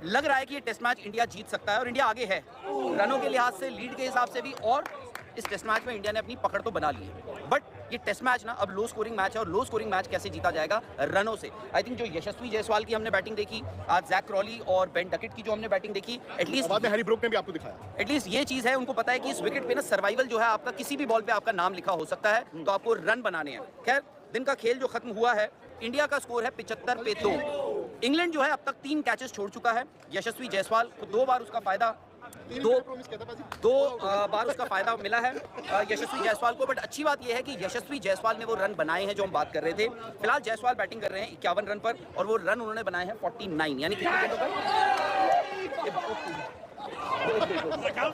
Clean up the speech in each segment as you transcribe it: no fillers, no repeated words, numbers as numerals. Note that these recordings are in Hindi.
लग रहा है कि ये टेस्ट मैच इंडिया जीत सकता है और इंडिया आगे है रनों के लिहाज से, लीड के हिसाब से भी, और इस टेस्ट मैच में इंडिया ने अपनी पकड़ तो बना ली है। बट ये टेस्ट मैच ना अब लो स्कोरिंग मैच है, और लो स्कोरिंग मैच कैसे जीता जाएगा? रनों से। आई थिंक जो यशस्वी जायसवाल की हमने बैटिंग देखी, आज जैक क्रॉली और बेन डकेट की जो हमने बैटिंग देखी, एटलीस्ट बाद में हैरी ब्रूक ने भी आपको दिखाया, एटलीस्ट ये चीज़ है, उनको पता है कि इस विकेट पे ना सर्वाइवल जो है आपका, किसी भी बॉल पे आपका नाम लिखा हो सकता है, तो आपको रन बनाने हैं। खैर, दिन का खेल जो खत्म हुआ है, इंडिया का स्कोर है 75 पे 2। इंग्लैंड जो है अब तक 3 कैचेस छोड़ चुका है। यशस्वी जायसवाल को 2 बार उसका फायदा दो बार उसका फायदा मिला है यशस्वी जायसवाल को। बट अच्छी बात यह है कि यशस्वी जायसवाल ने वो रन बनाए हैं जो हम बात कर रहे थे। फिलहाल जायसवाल बैटिंग कर रहे हैं 51 रन पर, और वो रन उन्होंने बनाए हैं 49, यानी कितने गेंदों पर?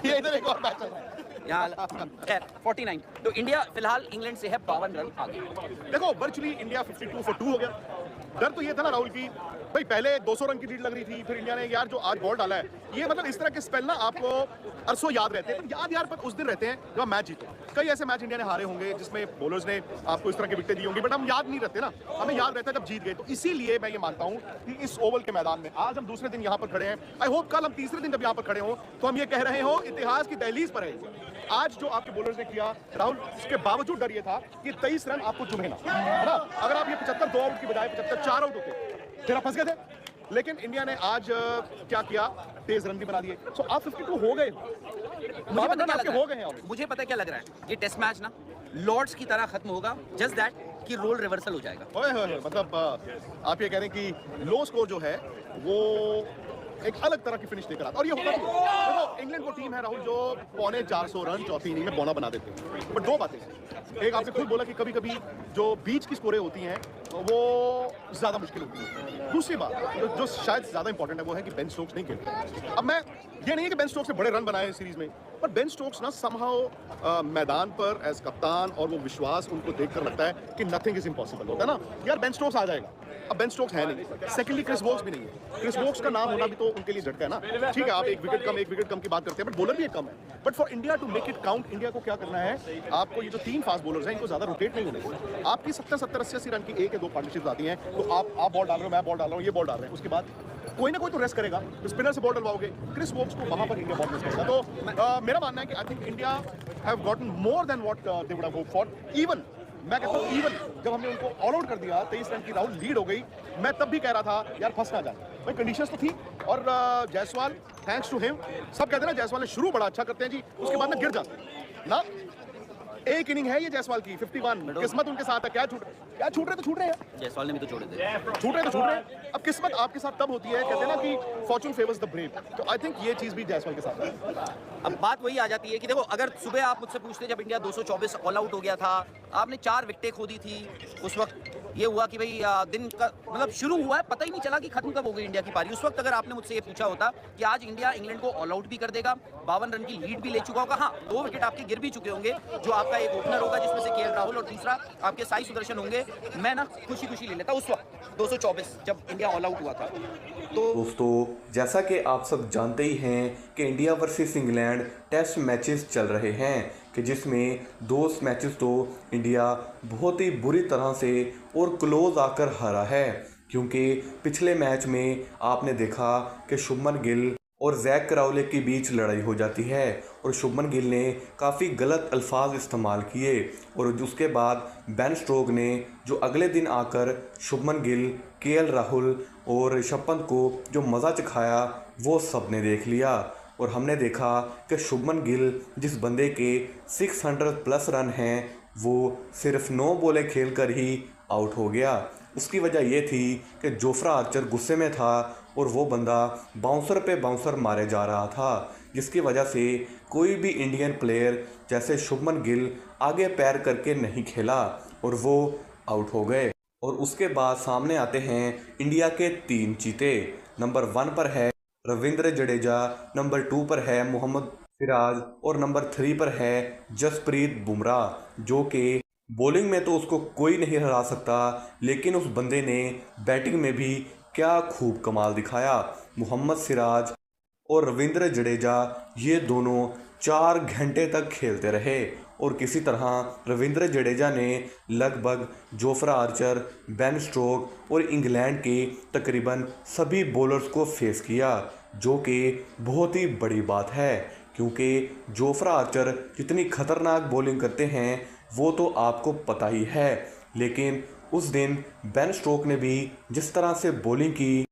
ये इधर एक और मैच चल रहा है यहाँ खैर 49। तो इंडिया फिलहाल इंग्लैंड से है 52 रन आगे। देखो, वर्चुअली इंडिया 52 for 2 हो गया। डर तो ये था ना राहुल की भाई, पहले 200 रन की लीड लग रही थी, फिर इंडिया ने यार जो आज बॉल डाला है, ये मतलब इस तरह के स्पेल ना आपको अरसों याद रहते हैं। याद यार पर उस दिन रहते हैं जब मैच जीते। कई ऐसे मैच इंडिया ने हारे होंगे जिसमें बॉलर्स ने आपको इस तरह की विकेटें दी होंगी, बट हम याद नहीं रहते ना, हमें याद रहता है जब जीत गए। तो इसीलिए मैं ये मानता हूँ कि इस ओवल के मैदान में आज हम दूसरे दिन यहाँ पर खड़े हैं। आई होप कल हम तीसरे दिन जब यहाँ पर खड़े हों तो हम ये कह रहे हो इतिहास की दहलीज पर है। आज जो आपके बॉलर्स ने किया राहुल, उसके बावजूद डर ये था कि 23 रन आपको चुभे ना, है ना। अगर आप ये 75 2 आउट की बजाय 75 4 आउट होते फिर आप फंस गए थे। लेकिन इंडिया ने आज क्या किया, तेज रन भी बना दिए। सो आप 52 हो गए, मुझे पता क्या लग रहा है, ये टेस्ट मैच ना लॉर्ड्स की तरह खत्म होगा, जस्ट दैट कि रोल रिवर्सल हो जाएगा। मतलब आप ये कह रहे हैं कि लो स्कोर जो है वो एक अलग तरह की फिनिश लेकर आता, और ये होता नहीं। देखो, इंग्लैंड को टीम है राहुल जो 450 रन चौथी इनिंग में बौना बना देते हैं। बट दो बातें, एक आपने खुद बोला कि कभी कभी जो बीच की स्कोरें होती हैं वो ज्यादा मुश्किल होती है। दूसरी बात जो शायद ज्यादा इंपॉर्टेंट है वो है कि बेन स्टोक्स नहीं खेलते। अब मैं ये नहीं है कि बेन स्टोक्स ने बड़े रन बनाए सीरीज में, पर बेन स्टोक्स ना समहाउ मैदान पर एज कप्तान, और वो विश्वास उनको देखकर लगता है कि नथिंग इज इम्पॉसिबल होता है ना, यार बेन स्टोक्स आ जाएगा। अब बेन स्टोक्स है नहीं, सेकेंडली क्रिस वोक्स भी नहीं है। क्रिस वोक्स का नाम होना भी तो उनके लिए झटका है ना। ठीक है, आप एक विकेट कम की बात करते हैं, बट बॉलर भी एक कम है। But for India to make it count, India को क्या करना है, आपको ये जो 3 फास्ट बॉलर्स हैं इनको ज्यादा रोटेट नहीं होने। आपकी 70 80 रन की 1 या 2 पार्टनरशिप आती हैं, तो आप बॉल डाल रहे हो, मैं बॉल डाल रहा हूँ, ये बॉल डाल रहे हैं, उसके बाद कोई ना कोई तो रेस्ट करेगा, तो स्पिनर से बॉल डलवाओगे, क्रिस वोक्स को वहां पर इंडिया बॉल रेस्ट करेगा। तो मेरा मानना है कि I think India have gotten more than what they would have hoped for. Even मैं कहता हूँ, इवन जब हमने उनको ऑल आउट कर दिया, 23 रन की राहुल लीड हो गई, मैं तब भी कह रहा था यार फंस ना जाए भाई, कंडीशंस तो थी। और जायसवाल, थैंक्स टू हिम, सब कहते हैं ना जायसवाल ने शुरू बड़ा अच्छा करते हैं जी, उसके बाद में गिर जाते हैं ना। एक इनिंग है ये जायसवाल की 51, किस्मत उनके साथ है। क्या छूट रहे तो छूट रहे हैं, जायसवाल ने भी तो छोड़े थे, छूट रहे हैं। अब किस्मत आपके साथ तब होती है, कहते हैं ना कि फॉर्चून फेवर्स द ब्रेव, तो आई थिंक ये चीज भी जायसवाल के साथ है। अब बात वही आ जाती है कि देखो, अगर सुबह आप मुझसे पूछते जब इंडिया 224 ऑल आउट हो गया था, आपने 4 विकेटें खो दी थी, उस वक्त ये हुआ कि भाई दिन का मतलब शुरू हुआ है, पता ही नहीं चला कि खत्म कब हो गई इंडिया की पारी। उस वक्त अगर आपने मुझसे ये पूछा होता कि आज इंडिया इंग्लैंड को ऑल आउट भी कर देगा, 52 रन की लीड भी ले चुका होगा, हाँ 2 विकेट आपके गिर भी चुके होंगे, जो आपका एक ओपनर होगा जिसमें से केएल राहुल और दूसरा आपके साई सुदर्शन होंगे, मैं ना खुशी ले लेता उस वक्त 224 जब इंडिया ऑल आउट हुआ था। तो दोस्तों, जैसा कि आप सब जानते ही हैं कि India versus England test matches चल रहे हैं, कि जिसमें 2 मैचेस तो इंडिया बहुत ही बुरी तरह से और क्लोज आकर हारा है। क्योंकि पिछले मैच में आपने देखा कि शुभमन गिल और जैक क्राउले के बीच लड़ाई हो जाती है, और शुभमन गिल ने काफ़ी गलत अल्फाज इस्तेमाल किए, और उसके बाद बेन स्टोक्स ने जो अगले दिन आकर शुभमन गिल, केएल राहुल और ऋषभ पंत को जो मज़ा चखाया वो सब ने देख लिया। और हमने देखा कि शुभमन गिल, जिस बंदे के 600+ रन हैं, वो सिर्फ 9 बॉलें खेलकर ही आउट हो गया। उसकी वजह ये थी कि जोफ्रा आर्चर गुस्से में था और वो बंदा बाउंसर पे बाउंसर मारे जा रहा था, जिसकी वजह से कोई भी इंडियन प्लेयर जैसे शुभमन गिल आगे पैर करके नहीं खेला और वो आउट हो गए। और उसके बाद सामने आते हैं इंडिया के 3 चीते। नंबर 1 पर है रविंद्र जडेजा, नंबर 2 पर है मोहम्मद सिराज, और नंबर 3 पर है जसप्रीत बुमराह, जो कि बॉलिंग में तो उसको कोई नहीं हरा सकता, लेकिन उस बंदे ने बैटिंग में भी क्या खूब कमाल दिखाया। मोहम्मद सिराज और रविंद्र जडेजा ये दोनों 4 घंटे तक खेलते रहे और किसी तरह रविंद्र जडेजा ने लगभग जोफ्रा आर्चर, बेन स्टोक्स और इंग्लैंड के तकरीबन सभी बॉलर्स को फेस किया, जो कि बहुत ही बड़ी बात है क्योंकि जोफ्रा आर्चर जितनी खतरनाक बॉलिंग करते हैं वो तो आपको पता ही है। लेकिन उस दिन बेन स्टोक्स ने भी जिस तरह से बॉलिंग की,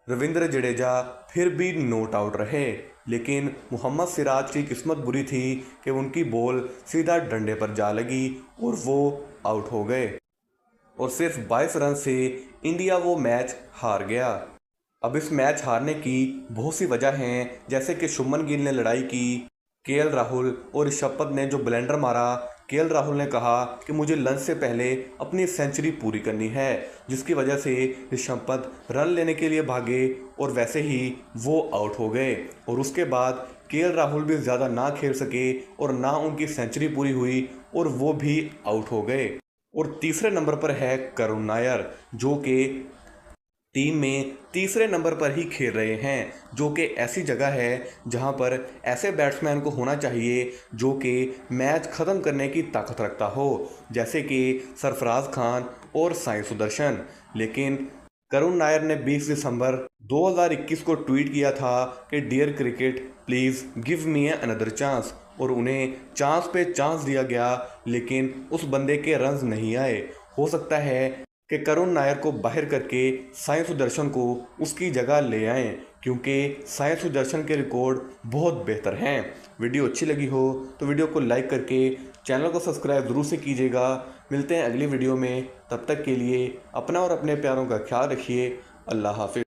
रविंद्र जडेजा फिर भी नॉट आउट रहे। लेकिन मोहम्मद सिराज की किस्मत बुरी थी कि उनकी बॉल सीधा डंडे पर जा लगी और वो आउट हो गए और सिर्फ 22 रन से इंडिया वो मैच हार गया। अब इस मैच हारने की बहुत सी वजह हैं, जैसे कि शुभमन गिल ने लड़ाई की, केएल राहुल और ऋषभ पंत ने जो ब्लेंडर मारा। केएल राहुल ने कहा कि मुझे लंच से पहले अपनी सेंचुरी पूरी करनी है, जिसकी वजह से ऋषभ पंत रन लेने के लिए भागे और वैसे ही वो आउट हो गए और उसके बाद केएल राहुल भी ज़्यादा ना खेल सके और ना उनकी सेंचुरी पूरी हुई और वो भी आउट हो गए। और तीसरे नंबर पर है करुण नायर, जो कि टीम में तीसरे नंबर पर ही खेल रहे हैं, जो कि ऐसी जगह है जहां पर ऐसे बैट्समैन को होना चाहिए जो कि मैच ख़त्म करने की ताकत रखता हो, जैसे कि सरफराज खान और साई सुदर्शन। लेकिन करुण नायर ने 20 दिसंबर 2021 को ट्वीट किया था कि dear cricket please give me another chance, और उन्हें चांस पे चांस दिया गया लेकिन उस बंदे के रन्स नहीं आए। हो सकता है कि करुण नायर को बाहर करके साई सुदर्शन को उसकी जगह ले आएं, क्योंकि साई सुदर्शन के रिकॉर्ड बहुत बेहतर हैं। वीडियो अच्छी लगी हो तो वीडियो को लाइक करके चैनल को सब्सक्राइब ज़रूर से कीजिएगा। मिलते हैं अगली वीडियो में, तब तक के लिए अपना और अपने प्यारों का ख्याल रखिए। अल्लाह हाफिज़।